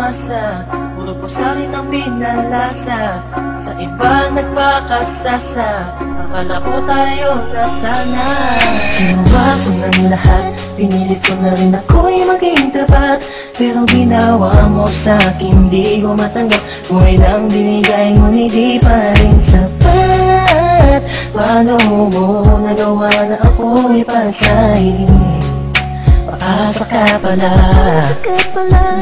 umasa, puro po sa'kin ang pinalasa. Sa iba nagpakasasa, akala ko tayo na sana. Ginawa ko ng lahat, pinilit ko na rin ako'y maging tapat. Pero ginawa mo sa'kin, di ko matanggap. Buhay lang binigay, ngunit di pa rin sapat. Paano mo nagawa na ako'y pasahin? Paasa ka pala,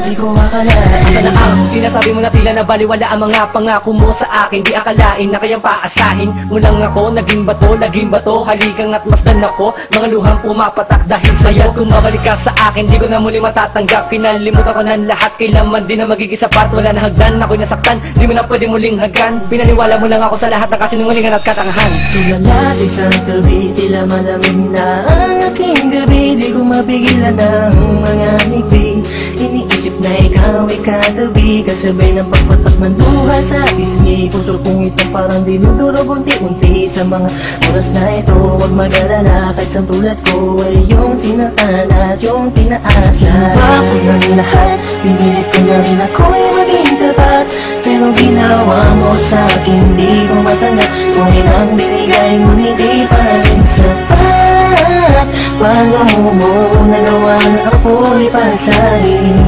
di ko akalain. Asa na ang sinasabi mo na tila na baliwala ang mga pangako mo sa akin? Di akalain na kayang paasahin mo lang ako. Naging bato, haligang at masdan ako. Mga luhang pumapatak dahil sa'yo. Kung mabalik ka sa akin, di ko na muli matatanggap. Pinalimutan ko ng lahat, kailanman din na magiging sapat. Wala na hagdan, ako'y nasaktan, di mo na pwede muling hagdan. Pinaniwala mo lang ako sa lahat ng kasinungalingan at katangahan. Tulala sa isang gabi, tila malamig na ang aking gabi. Di ko mapigilan ng mga ngiti. Iniisip na ikaw ay katabi, kasabay ng pagpatak ng luha sa pisngi. Puso kong ito parang dinudurog unti-unti. Sa mga oras na ito, huwag mag-alala, kahit sa tulad ko ay yung sinaktan at yung pinaasa. Ginawa ko ng lahat, pinilit ko na rin ako'y maging tapat. Pero ginawa mo sa'kin, di ko matanggap. Kung ilang binigay mo, hindi pa rin sapat. Paano mo nagawa na ako'y pasahin?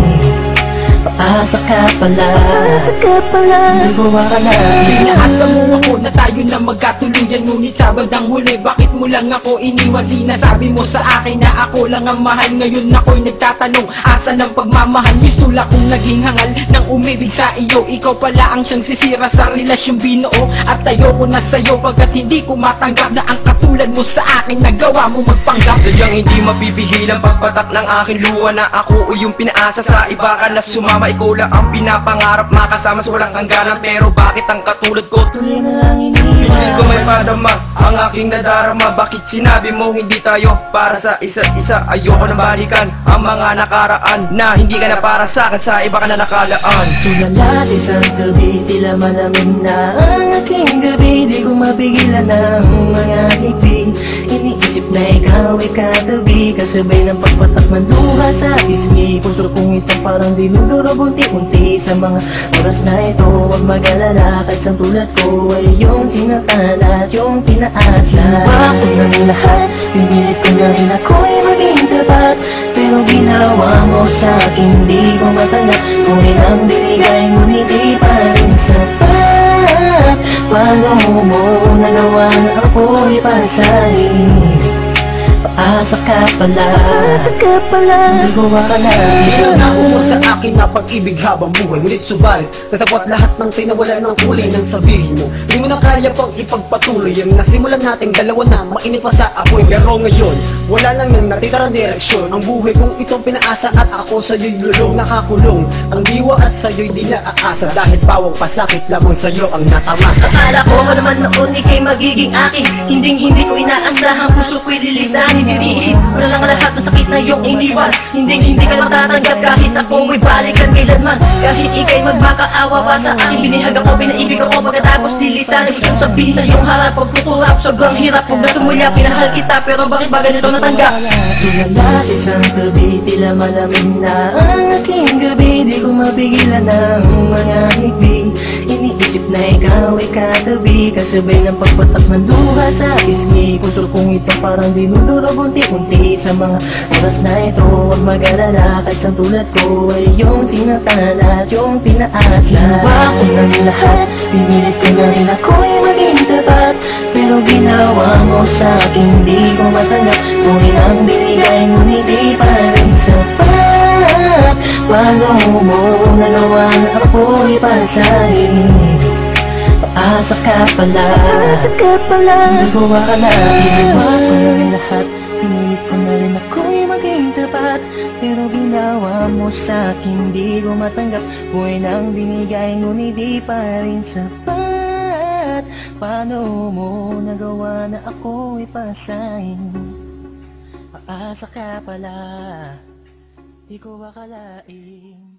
Paasa ka pala, di ko akalain. Pinaasa mo ako na tayo na magkatuluyan, ngunit sa bandang huli, bakit mo lang ako iniwan? Sinasabi mo sa akin na ako lang ang mahal. Ngayon ako'y nagtatanong, asa ng pagmamahal? Mistula kong naging hangal ng umibig sa iyo. Ikaw pala ang siyang sisira sa relasyong binuo. At ayoko na sa'yo pagkat hindi ko matanggap na ang katulad mo sa akin nagawa mo magpanggap. Sadyang hindi mapipigil ang pagpatak ng aking luha na ako o yung pinaasa sa iba ka na sumama. Ikaw lang ang pinapangarap, makasama sa walang hangganan. Pero bakit ang katulad ko tuloy na lang pinig ko may padama ang aking nadarama? Bakit sinabi mo hindi tayo para sa isa't isa? Ayoko na balikan ang mga nakaraan na hindi ka na para sa akin, sa iba ka na nakalaan. Tulala sa isang gabi, tila malamig na ang aking gabi. Di ko mapigilan ng mga ngiti. Iniisip na ikaw ay katabi, kasabay ng pagpatak ng luha sa pisngi. Puso kong ito parang dinudurog unti-unti. Sa mga oras na ito, huwag mag-alala, kahit sa tulad ko ay yung sinaktan at yung pinaasa. Ginawa ko ng lahat, pinilit ko na rin ako'y maging tapat. Pero ginawa mo sa'kin, di ko matanggap. Kung ilang binigay mo, hindi pa rin sapat. Paano mo nagawa na ako'y pasahin? Paasa ka pala, di ko akalain. Nangako mo sa akin na pag-ibig habang buhay, ngunit subalit natapot lahat ng tinawala ng kulay ng sabihin mo. Di mo na kaya pang ipagpatuloy ang nasimulan nating dalawa na mainit pa sa apoy. Pero ngayon, wala nang natitirang direksyon. Ang buhay kong itong pinaasa at ako sa'yo'y lulong nakakulong. Ang diwa at sa'yo'y di naaasa, dahil pawang pasakit lamang sa'yo ang natamasa. Akala ko naman noon ika'y magiging akin, hindi ko inaasahan, puso ko'y lilisanin. Titiisin mo na lang lahat ng sakit na iyong iniwan. Hindi ka matatanggap kahit ako ay balikan kailanman. Kahit ika'y magmakaawa pa sa akin, binihag ako, binaibig ako, pagkatapos lilisanin. Gustong sabihin sa iyong harap, pagkukulap, sobrang hirap. Kung nasumulya, pinahal kita, pero bakit ba ganito natanggap? Tulala sa isang gabi, tila malamig na ang aking gabi. Di ko mapigilan ng mga ngiti. Iniisip na ikaw ay katabi, kasabay ng pagpatak ng luha sa pisngi. Puso kong ito parang dinudurog unti-unti. Sa mga oras na ito, huwag mag-alala, kahit sa tulad ko ay yung sinaktan at yung pinaasa. Ginawa ko ng lahat, pinilit ko na rin ako'y maging tapat. Pero ginawa mo sa'kin, di ko matanggap. Kung ilang binigay mo, hindi pa rin sapat. Paano mo nagawa na ako'y pasahin? Paasa ka pala, di ko akalain. Ginawa ko ng lahat, pinilit ko na rin ako'y maging tapat. Pero ginawa mo sa'kin, di ko matanggap. Buhay nang binigay, ngunit di pa rin sapat. Paano mo nagawa na ako'y pasahin? Paasa ka pala, di ko akalain.